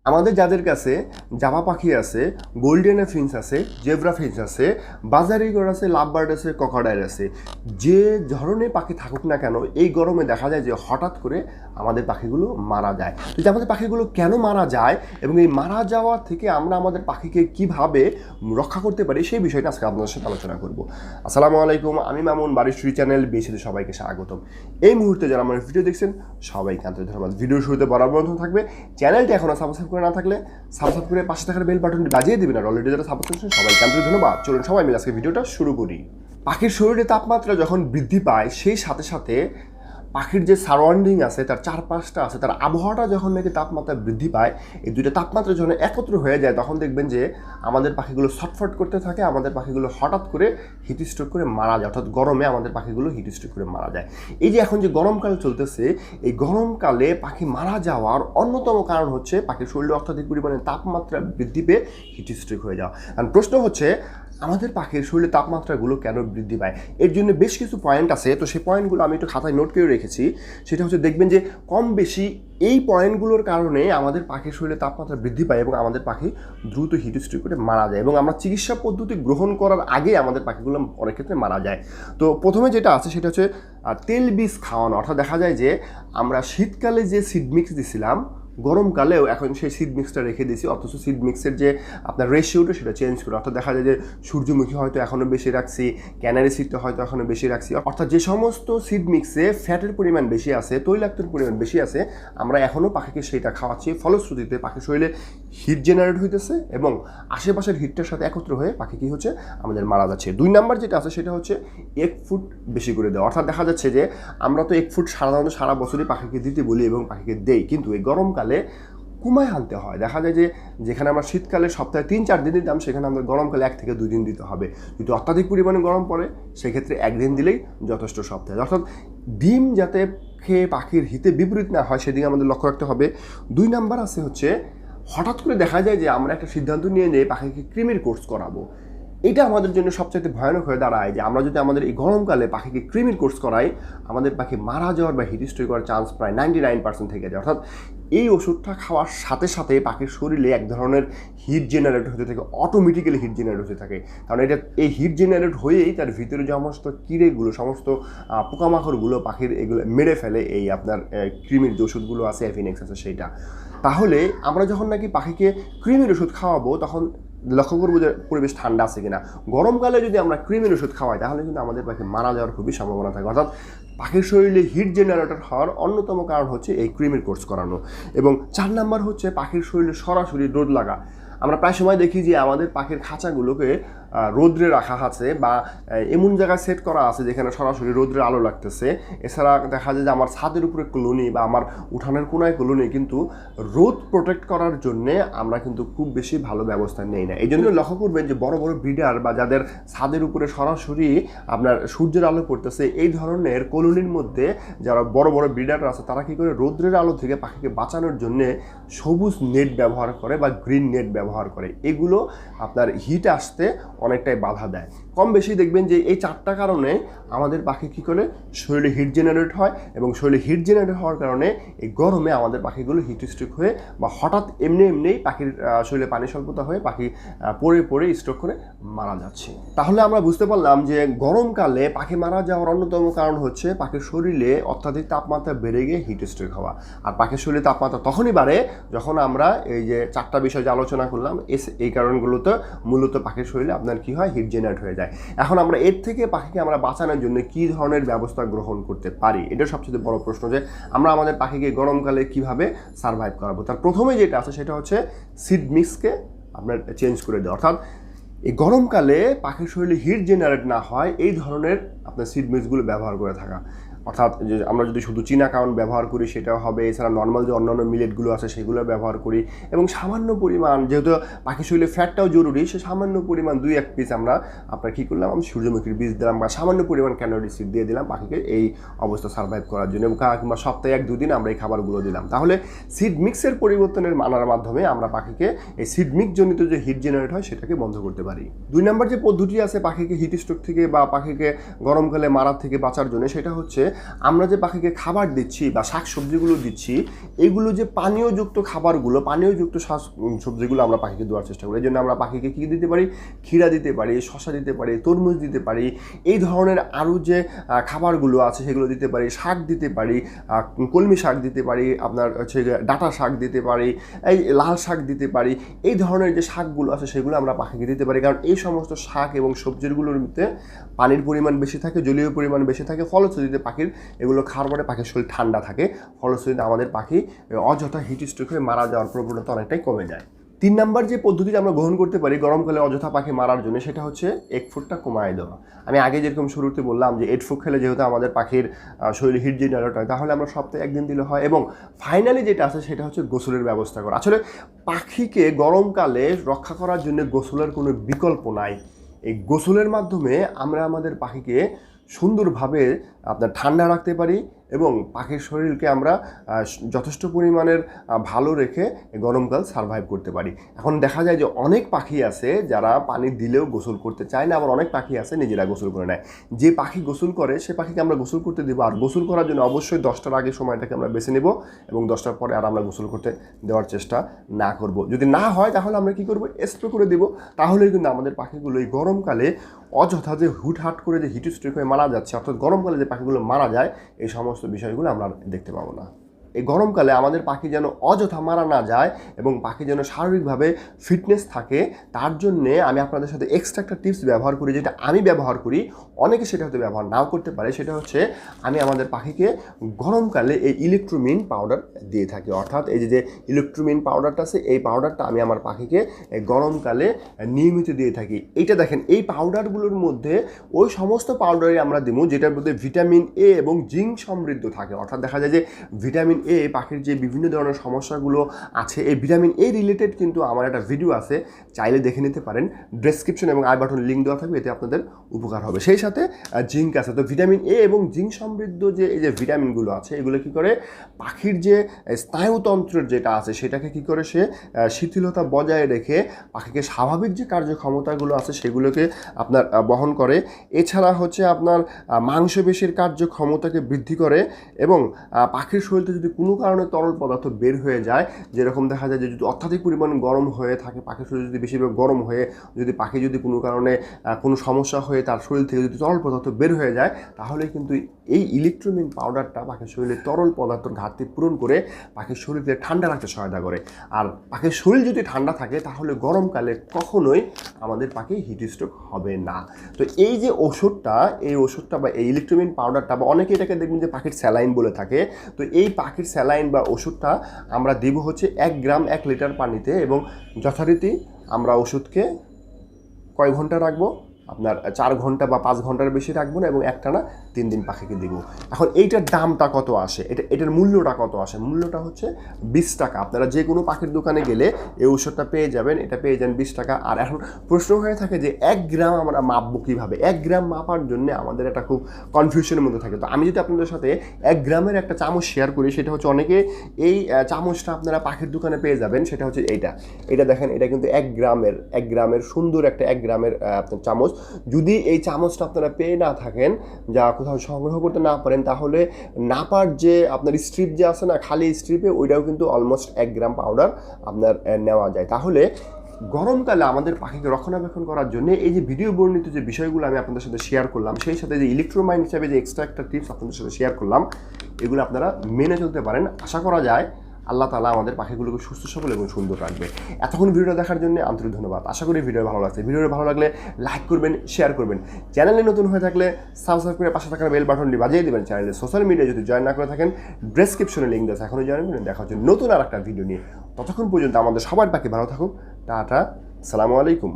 আমাদের যাদের কাছে জাভা পাখি আছে, গোল্ডেন ফিন্স আছে, জেব্রা ফিন্স আছে, বাজার ইগল আছে, লাভবার্ড আছে, ককডাইল আছে, যে ধরনের পাখি থাকুক না কেন এই গরমে দেখা যায় যে হঠাৎ করে আমাদের পাখিগুলো মারা যায়। তো আমাদের পাখিগুলো কেন মারা যায় এবং এই মারা যাওয়া থেকে আমরা আমাদের পাখিকে কিভাবে রক্ষা করতে পারি সেই বিষয়টা আজকে আপনাদের সাথে আলোচনা করব। আসসালামু আলাইকুম, আমি মামুন, বাড়ির চ্যানেল বিএসিতে সবাইকে স্বাগতম। এই মুহূর্তে যারা আমার ভিডিও দেখছেন সবাইকে আন্তরিক ধন্যবাদ। ভিডিওর শুরুতে বরাবর থাকবে, চ্যানেলটি এখনও সাবস্ক্রাইব করে না থাকলে সাবস্ক্রাইব করে পাশে থাকার বেল বাটনটি বাজিয়ে দিবেন। আর অলরেডি যারা সাবস্ক্রাইব করেছেন সবাইকে আন্তরিক ধন্যবাদ। চলুন সবাই মিলে আজকে ভিডিওটা শুরু করি। পাখির শরীরে তাপমাত্রা যখন বৃদ্ধি পায় সেই সাথে সাথে পাখির যে সারাউন্ডিং আছে, তার চারপাশটা আছে, তার আবহাওয়াটা যখন নাকি তাপমাত্রা বৃদ্ধি পায়, এই দুইটা তাপমাত্রা যখন একত্র হয়ে যায় তখন দেখবেন যে আমাদের পাখিগুলো ছটফট করতে থাকে, আমাদের পাখিগুলো হঠাৎ করে হিটস্ট্রোক করে মারা যায়। অর্থাৎ গরমে আমাদের পাখিগুলো হিটস্ট্রোক করে মারা যায়। এই যে এখন যে গরমকাল চলতেছে, এই গরমকালে পাখি মারা যাওয়ার অন্যতম কারণ হচ্ছে পাখির শরীরে অত্যাধিক পরিমাণে তাপমাত্রা বৃদ্ধি পেয়ে হিটস্ট্রোক হয়ে যাওয়া। কারণ প্রশ্ন হচ্ছে আমাদের পাখির শরীরে তাপমাত্রাগুলো কেন বৃদ্ধি পায়? এর জন্য বেশ কিছু পয়েন্ট আছে, তো সেই পয়েন্টগুলো আমি একটু খাতায় নোট করে রেখেছি। সেটা হচ্ছে দেখবেন যে কম বেশি এই পয়েন্টগুলোর কারণে আমাদের পাখির শরীরে তাপমাত্রা বৃদ্ধি পায় এবং আমাদের পাখি দ্রুত হিটস্ট্রোক করে মারা যায় এবং আমরা চিকিৎসা পদ্ধতি গ্রহণ করার আগে আমাদের পাখিগুলো অনেক ক্ষেত্রে মারা যায়। তো প্রথমে যেটা আছে সেটা হচ্ছে তেল বীজ খাওয়ানো। অর্থাৎ দেখা যায় যে আমরা শীতকালে যে সিড মিক্স দিছিলাম গরমকালেও এখন সেই সিড মিক্সটা রেখে দিয়েছি, অথচ সিড মিক্সের যে আপনার রেশিওটা সেটা চেঞ্জ করে। অর্থাৎ দেখা যায় যে সূর্যমুখী হয়তো এখনও বেশি রাখছি, ক্যানারি সিডটা হয়তো এখনও বেশি রাখছি। অর্থাৎ যে সমস্ত সিড মিক্সে ফ্যাটের পরিমাণ বেশি আছে, তৈলাক্তের পরিমাণ বেশি আছে, আমরা এখনও পাখিকে সেইটা খাওয়াচ্ছি। ফলশ্রুতিতে পাখির শরীরে হিট জেনারেট হইতেছে এবং আশেপাশের হিটটার সাথে একত্র হয়ে পাখি কী হচ্ছে আমাদের মারা যাচ্ছে। 2 নাম্বার যেটা আছে সেটা হচ্ছে এক ফুট বেশি করে দেওয়া। অর্থাৎ দেখা যাচ্ছে যে আমরা তো 1 ফুট সাধারণত সারা বছরই পাখিকে দিতে বলি এবং পাখিকে দেই, কিন্তু এই গরমকালে কমায় আনতে হয়। দেখা যায় যে যেখানে আমরা শীতকালে সপ্তাহে 3-4 দিন দিতাম সেখানে আমাদের গরমকালে 1 থেকে 2 দিন দিতে হবে। যদি অত্যাধিক পরিমাণে গরম পড়ে সেক্ষেত্রে 1 দিন দিলেই যথেষ্ট সপ্তাহে। অর্থাৎ ডিম যাতে খেয়ে পাখির হিতে বিপরীত না হয় সেদিকে আমাদের লক্ষ্য রাখতে হবে। 2 নাম্বার আছে হচ্ছে হঠাৎ করে দেখা যায় যে আমরা একটা সিদ্ধান্ত নিয়ে নিয়ে পাখিকে কৃমির কোর্স করাবো। এটা আমাদের জন্য সবচেয়ে ভয়ানক হয়ে দাঁড়ায় যে আমরা যদি আমাদের এই গরমকালে পাখিকে কৃমির কোর্স করাই, আমাদের পাখি মারা যাওয়ার বা হিটস্ট্রোক করার চান্স প্রায় 99% থেকে যায়। অর্থাৎ এই ওষুধটা খাওয়ার সাথে সাথে পাখির শরীরে এক ধরনের হিট জেনারেট হতে থাকে, অটোমেটিক্যালি হিট জেনারেট হতে থাকে। কারণ এটা এই হিট জেনারেট হয়েই তার ভিতরে যে সমস্ত কিড়েগুলো, সমস্ত পোকামাকড়গুলো পাখির এগুলো মেরে ফেলে এই আপনার কৃমির যে ওষুধগুলো আছে, অ্যাফিনেক্স আছে সেইটা। তাহলে আমরা যখন নাকি পাখিকে কৃমির ওষুধ খাওয়াবো তখন লক্ষ্য করবো যে পরিবেশ ঠান্ডা আছে কিনা। গরমকালে যদি আমরা কৃমির ওষুধ খাওয়াই তাহলে কিন্তু আমাদের পাখি মারা যাওয়ার খুবই সম্ভাবনা থাকে। অর্থাৎ পাখির শরীরে হিট জেনারেটর হওয়ার অন্যতম কারণ হচ্ছে এই কৃমির কোর্স করানো। এবং 4 নাম্বার হচ্ছে পাখির শরীরে সরাসরি রোদ লাগা। আমরা প্রায় সময় দেখি যে আমাদের পাখির খাঁচাগুলোকে রোদ্রে রাখা আছে বা এমন জায়গায় সেট করা আছে যেখানে সরাসরি রোদ্রের আলো লাগতেছে। এছাড়া দেখা যায় যে আমার ছাদের উপরে কলোনি বা আমার উঠানের কোনায় কলোনি, কিন্তু রোদ প্রোটেক্ট করার জন্যে আমরা কিন্তু খুব বেশি ভালো ব্যবস্থা নেই না। এই জন্য লক্ষ্য করবেন যে বড় বড় ব্রিডার বা যাদের ছাদের উপরে সরাসরি আপনার সূর্যের আলো পড়তেছে, এই ধরনের কলোনির মধ্যে যারা বড় বড় ব্রিডার আছে তারা কী করে রোদ্রের আলো থেকে পাখিকে বাঁচানোর জন্যে সবুজ নেট ব্যবহার করে বা গ্রিন নেট ব্যবহার করে। এগুলো আপনার হিট আসতে অনেকটাই বাধা দেয়। কম বেশি দেখবেন যে এই 4টা কারণে আমাদের পাখি কী করে শরীরে হিট জেনারেট হয় এবং শরীরে হিট জেনারেট হওয়ার কারণে এই গরমে আমাদের পাখিগুলো হিটস্ট্রোক হয়ে বা হঠাৎ এমনিই পাখির শরীরে পানি স্বল্পতা হয়ে পাখি পড়ে স্ট্রোক করে মারা যাচ্ছে। তাহলে আমরা বুঝতে পারলাম যে গরমকালে পাখি মারা যাওয়ার অন্যতম কারণ হচ্ছে পাখির শরীরে অত্যাধিক তাপমাত্রা বেড়ে গিয়ে হিটস্ট্রোক হওয়া। আর পাখির শরীরে তাপমাত্রা তখনই বাড়ে যখন আমরা এই যে 4টা বিষয় যে আলোচনা করলাম এই কারণগুলোতে মূলত পাখির শরীরে আপনার কী হয়, হিট জেনারেট হয়ে যায়। এখন আমরা এর থেকে পাখিকে আমরা বাঁচানোর জন্য কী ধরনের ব্যবস্থা গ্রহণ করতে পারি, এটা সবচেয়ে বড় প্রশ্ন যে আমরা আমাদের পাখিকে গরমকালে কিভাবে সারভাইভ করাবো। তার প্রথমে যেটা আছে সেটা হচ্ছে সিড মিক্সকে আপনার চেঞ্জ করে দেওয়া। অর্থাৎ এই গরমকালে পাখির শরীরে হিট জেনারেট না হয় এই ধরনের আপনার সিড মিক্সগুলো ব্যবহার করে থাকা। অর্থাৎ যে আমরা যদি শুধু চীনা কাউন ব্যবহার করি সেটাও হবে, এছাড়া নর্মাল যে অন্যান্য মিলেটগুলো আছে সেগুলো ব্যবহার করি এবং সামান্য পরিমাণ, যেহেতু পাখির শরীরে ফ্যাটটাও জরুরি, সে সামান্য পরিমাণ 2-1 পিস আমরা আপনার কী করলাম, আমি সূর্যমুখীর বীজ দিলাম বা সামান্য পরিমাণ ক্যানোরি সিড দিয়ে দিলাম পাখিকে এই অবস্থা সার্ভাইভ করার জন্য, এবং কিংবা সপ্তাহে 1-2 দিন আমরা এই খাবারগুলো দিলাম। তাহলে সিড মিক্সের পরিবর্তনের মানার মাধ্যমে আমরা পাখিকে এই সিড মিক্স জনিত যে হিট জেনারেট হয় সেটাকে বন্ধ করতে পারি। 2 নম্বর যে পদ্ধতি আছে পাখিকে হিট স্ট্রোক থেকে বা পাখিকে গরমকালে মারার থেকে বাঁচার জন্য সেটা হচ্ছে আমরা যে পাখিকে খাবার দিচ্ছি বা শাক সবজিগুলো দিচ্ছি, এগুলো যে পানীয়যুক্ত খাবারগুলো, পানীয়যুক্ত শাক সবজিগুলো আমরা পাখিকে দেওয়ার চেষ্টা করি। এই জন্য আমরা পাখিকে কী দিতে পারি, ক্ষীরা দিতে পারি, শশা দিতে পারি, তরমুজ দিতে পারি, এই ধরনের আরও যে খাবারগুলো আছে সেগুলো দিতে পারি, শাক দিতে পারি, কলমি শাক দিতে পারি, আপনার হচ্ছে ডাঁটা শাক দিতে পারি, এই লাল শাক দিতে পারি। এই ধরনের যে শাকগুলো আছে সেগুলো আমরা পাখিকে দিতে পারি, কারণ এই সমস্ত শাক এবং সবজিগুলোর মধ্যে পানির পরিমাণ বেশি থাকে, জলীয় পরিমাণ বেশি থাকে, ফলশ্রুতিতে পাখির এগুলো খাওয়ার পরে পাখির শরীর ঠান্ডা থাকে, ফলশ্রুতিতে আমাদের পাখি অযথা হিটস্ট্রোক হয়ে মারা যাওয়ার প্রবণতা অনেকটাই কমে যায়। 3 নাম্বার যে পদ্ধতিটা আমরা গ্রহণ করতে পারি গরমকালে অযথা পাখি মারার জন্য, সেটা হচ্ছে এগ ফুডটা কমায় দেওয়া। আমি আগে যেরকম শুরুতে বললাম যে এগ ফুড খেলে যেহেতু আমাদের পাখির শরীরে হিট জেনারেট হয়, তাহলে আমরা সপ্তাহে একদিন দিলে হয়। এবং ফাইনালি যেটা আছে সেটা হচ্ছে গোসলের ব্যবস্থা করা। আসলে পাখিকে গরমকালে রক্ষা করার জন্য গোসলের কোনো বিকল্প নাই। এই গোসলের মাধ্যমে আমরা আমাদের পাখিকে সুন্দরভাবে আপনার ঠান্ডা রাখতে পারি এবং পাখির শরীরকে আমরা যথেষ্ট পরিমাণের ভালো রেখে গরমকাল সারভাইভ করতে পারি। এখন দেখা যায় যে অনেক পাখি আছে যারা পানি দিলেও গোসল করতে চায় না, আবার অনেক পাখি আছে নিজেরা গোসল করে নেয়। যে পাখি গোসল করে সে পাখিকে আমরা গোসল করতে দেবো, আর গোসল করার জন্য অবশ্যই 10টার আগে সময়টাকে আমরা বেছে নেব এবং 10টার পরে আর আমরা গোসল করতে দেওয়ার চেষ্টা না করব। যদি না হয় তাহলে আমরা কী করবো, স্প্রে করে দেবো। তাহলেই কিন্তু আমাদের পাখিগুলো এই গরমকালে অযথা যে হুটহাট করে যে হিটস্ট্রোক হয়ে মারা যাচ্ছে, অর্থাৎ গরমকালে যে পাখিগুলো মারা যায়, এই সমস্ত বিষয়গুলো আমরা দেখতে পাবো না। এই গরমকালে আমাদের পাখি যেন অযথা মারা না যায় এবং পাখি যেন শারীরিকভাবে ফিটনেস থাকে, তার জন্যে আমি আপনাদের সাথে এক্সট্রা একটা টিপস ব্যবহার করি, যেটা আমি ব্যবহার করি, অনেকে সেটা হয়তো ব্যবহার নাও করতে পারে। সেটা হচ্ছে আমি আমাদের পাখিকে গরমকালে এই ইলেকট্রোমিন পাউডার দিয়ে থাকি। অর্থাৎ এই যে ইলেকট্রোমিন পাউডারটা আছে, এই পাউডারটা আমি আমার পাখিকে গরমকালে নিয়মিত দিয়ে থাকি। এইটা দেখেন, এই পাউডারগুলোর মধ্যে ওই সমস্ত পাউডারই আমরা দিব যেটার মধ্যে ভিটামিন এ এবং জিঙ্ক সমৃদ্ধ থাকে। অর্থাৎ দেখা যায় যে ভিটামিন এ পাখির যে বিভিন্ন ধরনের সমস্যাগুলো আছে, এই ভিটামিন এ রিলেটেড কিন্তু আমার একটা ভিডিও আছে, চাইলে দেখে নিতে পারেন। ডেসক্রিপশন এবং আই বাটন লিঙ্ক দেওয়া থাকবে, এতে আপনাদের উপকার হবে। সেই সাথে জিঙ্ক আছে। তো ভিটামিন এ এবং জিঙ্ক সমৃদ্ধ যে এই যে ভিটামিনগুলো আছে, এগুলো কী করে পাখির যে স্নায়ুতন্ত্রের যেটা আছে সেটাকে কী করে সে শিথিলতা বজায় রেখে পাখিকে স্বাভাবিক যে কার্যক্ষমতাগুলো আছে সেগুলোকে আপনার বহন করে। এছাড়া হচ্ছে আপনার মাংসপেশির কার্যক্ষমতাকে বৃদ্ধি করে এবং পাখির শরীরে যদি কোনো কারণে তরল পদার্থ বের হয়ে যায়, যেরকম দেখা যায় যে যদি অত্যাধিক পরিমাণ গরম হয়ে থাকে, পাখির শরীর যদি বেশিরভাগ গরম হয়ে যদি পাখি যদি কোনো কারণে কোনো সমস্যা হয়ে তার শরীর থেকে যদি তরল পদার্থ বের হয়ে যায়, তাহলে কিন্তু এই ইলেকট্রোমিন পাউডারটা পাখির শরীরে তরল পদার্থের ঘাটতি পূরণ করে পাখির শরীরকে ঠান্ডা রাখতে সহায়তা করে। আর পাখির শরীর যদি ঠান্ডা থাকে তাহলে গরমকালে কখনোই আমাদের পাখি হিটস্ট্রোক হবে না। তো এই যে ওষুধটা, এই ওষুধটা বা এই ইলেকট্রোমিন পাউডারটা, বা অনেকে এটাকে দেখবেন যে পাখির স্যালাইন বলে থাকে, তো এই পাখির স্যালাইন বা ওষুধটা আমরা দিব হচ্ছে 1 গ্রাম 1 লিটার পানিতে, এবং যথারীতি আমরা ওষুধকে কয় ঘন্টা রাখবো, আপনার 4 ঘন্টা বা 5 ঘন্টার বেশি রাখবো না, এবং একটানা 3 দিন পাখিকে দিব। এখন এইটার দামটা কত আসে, এটার মূল্যটা কত আসে? মূল্যটা হচ্ছে 20 টাকা। আপনারা যে কোনো পাখির দোকানে গেলে এই ওষুধটা পেয়ে যাবেন, এটা পেয়ে যান 20 টাকা। আর এখন প্রশ্ন হয়ে থাকে যে 1 গ্রাম আমরা মাপবো কীভাবে? 1 গ্রাম মাপার জন্য আমাদের একটা খুব কনফিউশনের মধ্যে থাকে। তো আমি যদি আপনাদের সাথে 1 গ্রামের একটা চামচ শেয়ার করি, সেটা হচ্ছে অনেকে এই চামচটা আপনারা পাখির দোকানে পেয়ে যাবেন, সেটা হচ্ছে এটা দেখেন, এটা কিন্তু 1 গ্রামের সুন্দর একটা 1 গ্রামের আপনার চামচ। যদি এই চামচটা আপনারা পেয়ে না থাকেন, যা কোথাও সংগ্রহ করতে না পারেন, তাহলে নাপার যে আপনার স্ট্রিপ যে আছে না, খালি স্ট্রিপে, ওইটাও কিন্তু অলমোস্ট 1 গ্রাম পাউডার আপনার নেওয়া যায়। তাহলে গরমকালে আমাদের পাখিকে রক্ষণাবেক্ষণ করার জন্য এই যে ভিডিও বর্ণিত যে বিষয়গুলো আমি আপনাদের সাথে শেয়ার করলাম, সেই সাথে যে ইলেকট্রোমাইন হিসাবে যে এক্সট্রা একটা টিপস আপনাদের সাথে শেয়ার করলাম, এগুলো আপনারা মেনে চলতে পারেন। আশা করা যায় আল্লাহ তাআলা আমাদের পাখিগুলোকে সুস্থ সবল এবং সুন্দর রাখবে। এতক্ষণ ভিডিওটা দেখার জন্য আন্তরিক ধন্যবাদ। আশা করি ভিডিও ভালো লাগছে। ভিডিওটা ভালো লাগলে লাইক করবেন, শেয়ার করবেন। চ্যানেলে নতুন হয়ে থাকলে সাবস্ক্রাইব করে পাশে থাকা বেল বাটনটি বাজিয়ে দেবেন। চ্যানেলে সোশ্যাল মিডিয়ায় যদি জয়েন না করে থাকেন, ডেসক্রিপশনে লিঙ্ক দেওয়া আছে, এখনই জয়েন করবেন। দেখা হচ্ছে নতুন আর একটা ভিডিও নিয়ে। ততক্ষণ পর্যন্ত আমাদের সবার পাখি ভালো থাকুক। টাটা, আসসালামু আলাইকুম।